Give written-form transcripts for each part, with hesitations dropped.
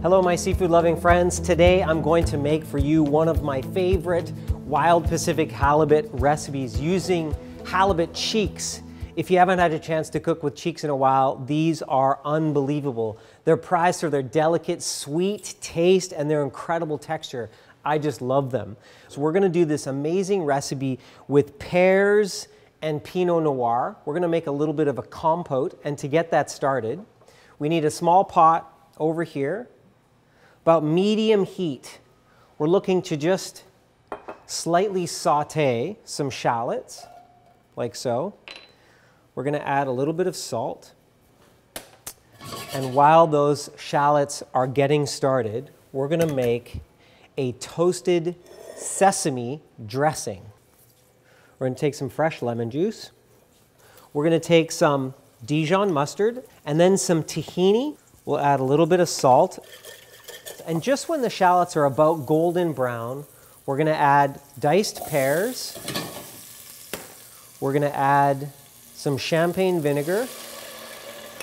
Hello, my seafood loving friends. Today I'm going to make for you one of my favorite wild Pacific halibut recipes using halibut cheeks. If you haven't had a chance to cook with cheeks in a while, these are unbelievable. They're prized for their delicate, sweet taste and their incredible texture. I just love them. So we're gonna do this amazing recipe with pears and Pinot Noir. We're gonna make a little bit of a compote, and to get that started, we need a small pot over here, about medium heat. We're looking to just slightly saute some shallots, like so. We're gonna add a little bit of salt. And while those shallots are getting started, we're gonna make a toasted sesame dressing. We're gonna take some fresh lemon juice. We're gonna take some Dijon mustard and then some tahini. We'll add a little bit of salt. And just when the shallots are about golden brown, we're gonna add diced pears. We're gonna add some champagne vinegar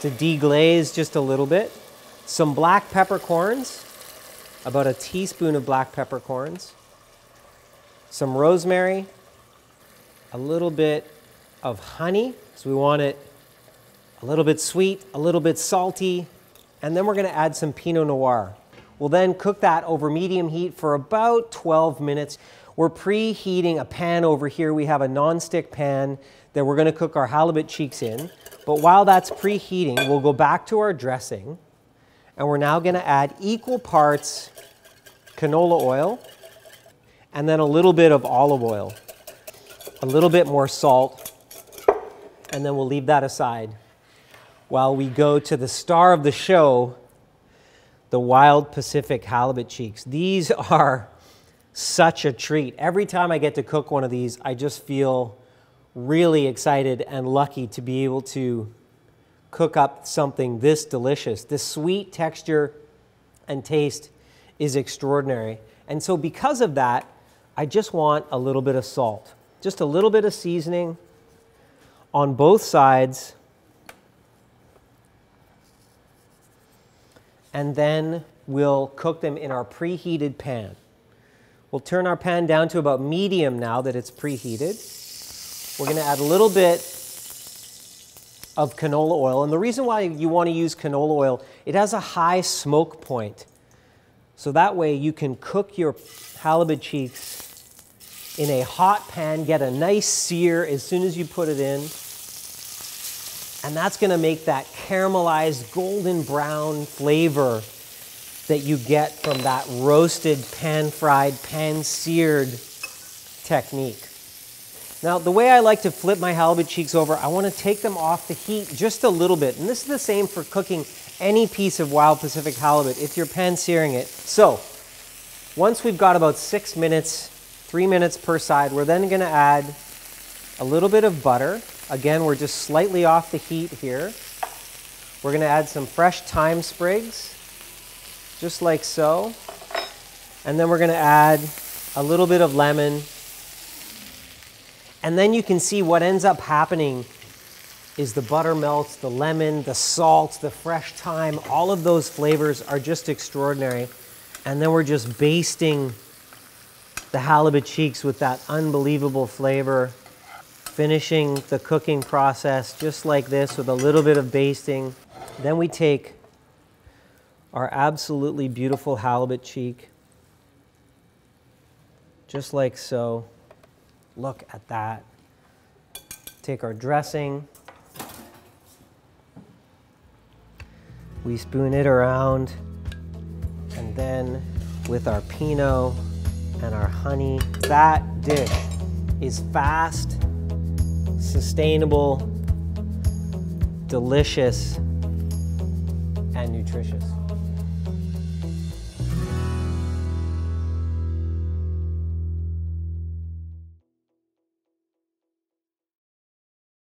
to deglaze just a little bit. Some black peppercorns, about a teaspoon of black peppercorns. Some rosemary, a little bit of honey, so we want it a little bit sweet, a little bit salty, and then we're gonna add some Pinot Noir. We'll then cook that over medium heat for about 12 minutes. We're preheating a pan over here. We have a non-stick pan that we're gonna cook our halibut cheeks in. But while that's preheating, we'll go back to our dressing, and we're now gonna add equal parts canola oil and then a little bit of olive oil, a little bit more salt, and then we'll leave that aside while we go to the star of the show, the wild Pacific halibut cheeks. These are such a treat. Every time I get to cook one of these, I just feel really excited and lucky to be able to cook up something this delicious. The sweet texture and taste is extraordinary. And so because of that, I just want a little bit of salt, just a little bit of seasoning on both sides. And then we'll cook them in our preheated pan. We'll turn our pan down to about medium now that it's preheated. We're gonna add a little bit of canola oil. And the reason why you wanna use canola oil, it has a high smoke point. So that way you can cook your halibut cheeks in a hot pan, get a nice sear as soon as you put it in. And that's gonna make that caramelized golden brown flavor that you get from that roasted, pan-fried, pan-seared technique. Now, the way I like to flip my halibut cheeks over, I wanna take them off the heat just a little bit. And this is the same for cooking any piece of wild Pacific halibut if you're pan-searing it. So, once we've got about 6 minutes, 3 minutes per side, we're then gonna add a little bit of butter. Again, we're just slightly off the heat here. We're gonna add some fresh thyme sprigs, just like so. And then we're gonna add a little bit of lemon. And then you can see what ends up happening is the butter melts, the lemon, the salt, the fresh thyme, all of those flavors are just extraordinary. And then we're just basting the halibut cheeks with that unbelievable flavor, finishing the cooking process just like this with a little bit of basting. Then we take our absolutely beautiful halibut cheek, just like so. Look at that. Take our dressing. We spoon it around, and then with our Pinot and our honey, that dish is fast, sustainable, delicious, and nutritious.